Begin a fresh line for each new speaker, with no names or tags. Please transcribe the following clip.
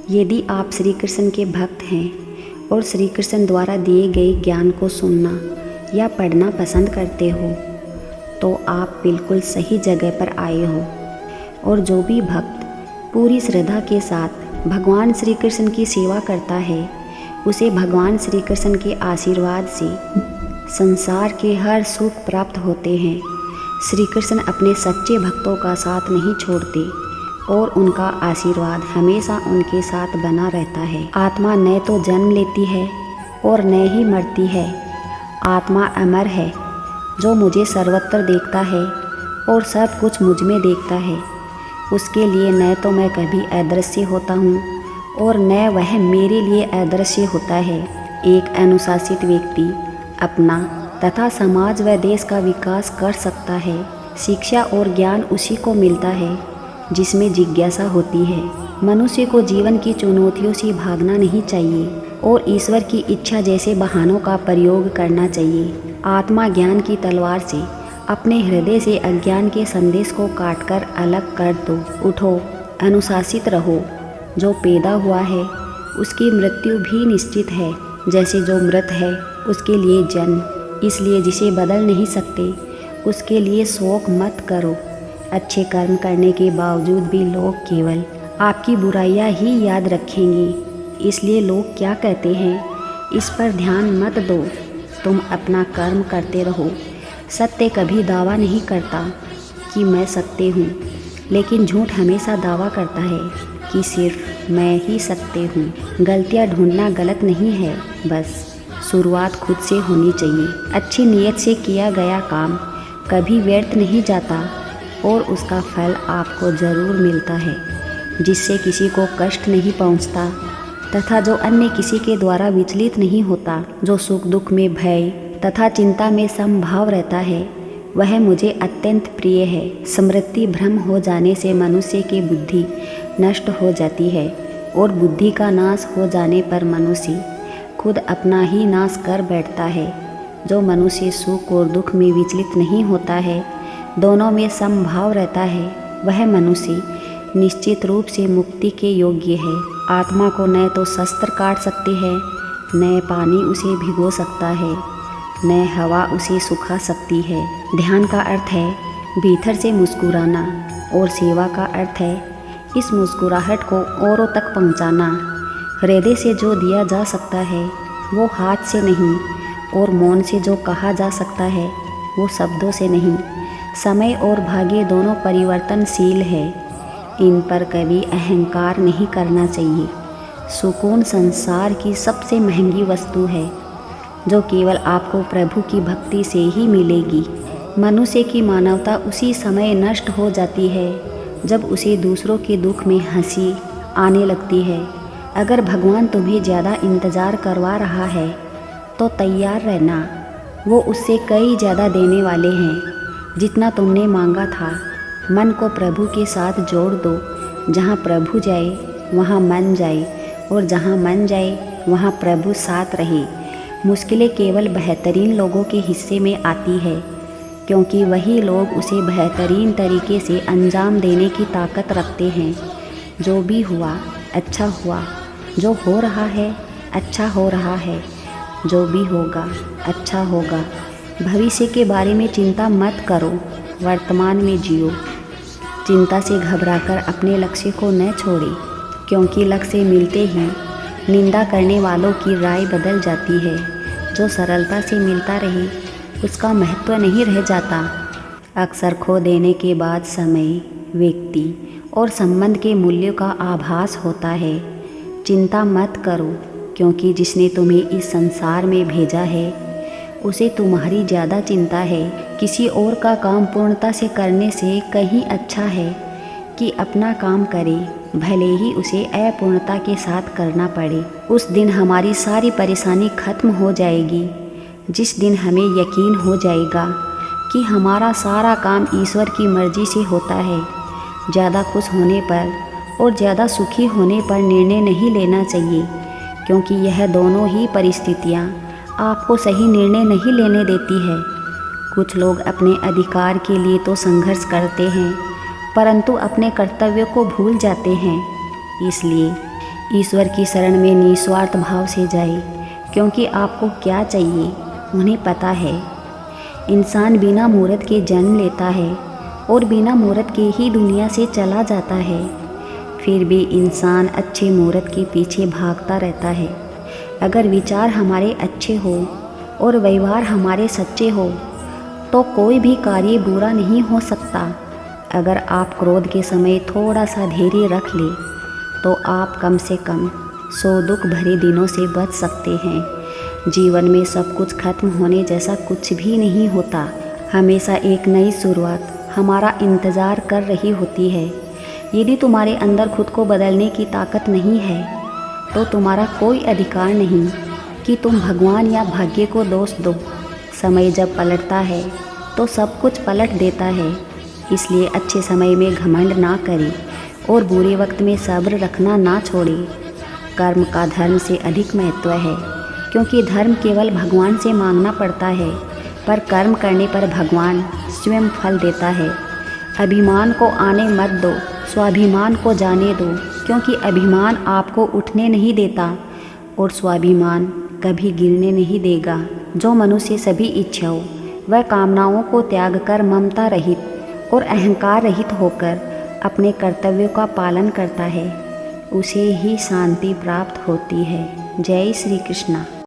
यदि आप श्री कृष्ण के भक्त हैं और श्री कृष्ण द्वारा दिए गए ज्ञान को सुनना या पढ़ना पसंद करते हो तो आप बिल्कुल सही जगह पर आए हो। और जो भी भक्त पूरी श्रद्धा के साथ भगवान श्री कृष्ण की सेवा करता है उसे भगवान श्री कृष्ण के आशीर्वाद से संसार के हर सुख प्राप्त होते हैं। श्री कृष्ण अपने सच्चे भक्तों का साथ नहीं छोड़ते और उनका आशीर्वाद हमेशा उनके साथ बना रहता है। आत्मा न तो जन्म लेती है और न ही मरती है। आत्मा अमर है जो मुझे सर्वत्र देखता है और सब कुछ मुझ में देखता है। उसके लिए न तो मैं कभी अदृश्य होता हूँ और न वह मेरे लिए अदृश्य होता है। एक अनुशासित व्यक्ति अपना तथा समाज व देश का विकास कर सकता है। शिक्षा और ज्ञान उसी को मिलता है जिसमें जिज्ञासा होती है। मनुष्य को जीवन की चुनौतियों से भागना नहीं चाहिए और ईश्वर की इच्छा जैसे बहानों का प्रयोग करना चाहिए। आत्मा ज्ञान की तलवार से अपने हृदय से अज्ञान के संदेश को काटकर अलग कर दो। उठो, अनुशासित रहो। जो पैदा हुआ है उसकी मृत्यु भी निश्चित है, जैसे जो मृत है उसके लिए जन्म। इसलिए जिसे बदल नहीं सकते उसके लिए शोक मत करो। अच्छे कर्म करने के बावजूद भी लोग केवल आपकी बुराइयां ही याद रखेंगे। इसलिए लोग क्या कहते हैं इस पर ध्यान मत दो। तुम अपना कर्म करते रहो। सत्य कभी दावा नहीं करता कि मैं सत्य हूँ, लेकिन झूठ हमेशा दावा करता है कि सिर्फ मैं ही सत्य हूँ। गलतियाँ ढूंढना गलत नहीं है, बस शुरुआत खुद से होनी चाहिए। अच्छी नीयत से किया गया काम कभी व्यर्थ नहीं जाता और उसका फल आपको ज़रूर मिलता है, जिससे किसी को कष्ट नहीं पहुंचता तथा जो अन्य किसी के द्वारा विचलित नहीं होता। जो सुख दुख में भय तथा चिंता में समभाव रहता है वह मुझे अत्यंत प्रिय है। स्मृति भ्रम हो जाने से मनुष्य की बुद्धि नष्ट हो जाती है और बुद्धि का नाश हो जाने पर मनुष्य खुद अपना ही नाश कर बैठता है। जो मनुष्य सुख और दुख में विचलित नहीं होता है, दोनों में समभाव रहता है, वह मनुष्य निश्चित रूप से मुक्ति के योग्य है। आत्मा को न तो शस्त्र काट सकते हैं, न पानी उसे भिगो सकता है, न हवा उसे सुखा सकती है। ध्यान का अर्थ है भीतर से मुस्कुराना और सेवा का अर्थ है इस मुस्कुराहट को औरों तक पहुंचाना। हृदय से जो दिया जा सकता है वो हाथ से नहीं, और मौन से जो कहा जा सकता है वो शब्दों से नहीं। समय और भाग्य दोनों परिवर्तनशील है, इन पर कभी अहंकार नहीं करना चाहिए। सुकून संसार की सबसे महंगी वस्तु है जो केवल आपको प्रभु की भक्ति से ही मिलेगी। मनुष्य की मानवता उसी समय नष्ट हो जाती है जब उसे दूसरों के दुख में हंसी आने लगती है। अगर भगवान तुम्हें ज़्यादा इंतज़ार करवा रहा है तो तैयार रहना, वो उससे कई ज़्यादा देने वाले हैं जितना तुमने मांगा था। मन को प्रभु के साथ जोड़ दो। जहाँ प्रभु जाए वहाँ मन जाए और जहाँ मन जाए वहाँ प्रभु साथ रहे। मुश्किलें केवल बेहतरीन लोगों के हिस्से में आती है, क्योंकि वही लोग उसे बेहतरीन तरीके से अंजाम देने की ताकत रखते हैं। जो भी हुआ अच्छा हुआ, जो हो रहा है अच्छा हो रहा है, जो भी होगा अच्छा होगा। भविष्य के बारे में चिंता मत करो, वर्तमान में जियो। चिंता से घबराकर अपने लक्ष्य को न छोड़े, क्योंकि लक्ष्य मिलते ही निंदा करने वालों की राय बदल जाती है। जो सरलता से मिलता रहे उसका महत्व नहीं रह जाता। अक्सर खो देने के बाद समय, व्यक्ति और संबंध के मूल्यों का आभास होता है। चिंता मत करो, क्योंकि जिसने तुम्हें इस संसार में भेजा है उसे तुम्हारी ज़्यादा चिंता है। किसी और का काम पूर्णता से करने से कहीं अच्छा है कि अपना काम करे, भले ही उसे अपूर्णता के साथ करना पड़े। उस दिन हमारी सारी परेशानी खत्म हो जाएगी, जिस दिन हमें यकीन हो जाएगा कि हमारा सारा काम ईश्वर की मर्जी से होता है। ज़्यादा खुश होने पर और ज़्यादा सुखी होने पर निर्णय नहीं लेना चाहिए, क्योंकि यह दोनों ही परिस्थितियाँ आपको सही निर्णय नहीं लेने देती है। कुछ लोग अपने अधिकार के लिए तो संघर्ष करते हैं, परंतु अपने कर्तव्यों को भूल जाते हैं। इसलिए ईश्वर की शरण में निस्वार्थ भाव से जाए, क्योंकि आपको क्या चाहिए उन्हें पता है। इंसान बिना मुहूर्त के जन्म लेता है और बिना मुहूर्त के ही दुनिया से चला जाता है। फिर भी इंसान अच्छे मुहूर्त के पीछे भागता रहता है। अगर विचार हमारे अच्छे हो और व्यवहार हमारे सच्चे हो तो कोई भी कार्य बुरा नहीं हो सकता। अगर आप क्रोध के समय थोड़ा सा धैर्य रख ले तो आप कम से कम 100 दुख भरे दिनों से बच सकते हैं। जीवन में सब कुछ खत्म होने जैसा कुछ भी नहीं होता। हमेशा एक नई शुरुआत हमारा इंतज़ार कर रही होती है। यदि तुम्हारे अंदर खुद को बदलने की ताकत नहीं है तो तुम्हारा कोई अधिकार नहीं कि तुम भगवान या भाग्य को दोष दो। समय जब पलटता है तो सब कुछ पलट देता है। इसलिए अच्छे समय में घमंड ना करें और बुरे वक्त में सब्र रखना ना छोड़ें। कर्म का धर्म से अधिक महत्व है, क्योंकि धर्म केवल भगवान से मांगना पड़ता है, पर कर्म करने पर भगवान स्वयं फल देता है। अभिमान को आने मत दो, स्वाभिमान को जाने दो, क्योंकि अभिमान आपको उठने नहीं देता और स्वाभिमान कभी गिरने नहीं देगा। जो मनुष्य सभी इच्छाओं व कामनाओं को त्याग कर ममता रहित और अहंकार रहित होकर अपने कर्तव्यों का पालन करता है, उसे ही शांति प्राप्त होती है। जय श्री कृष्ण।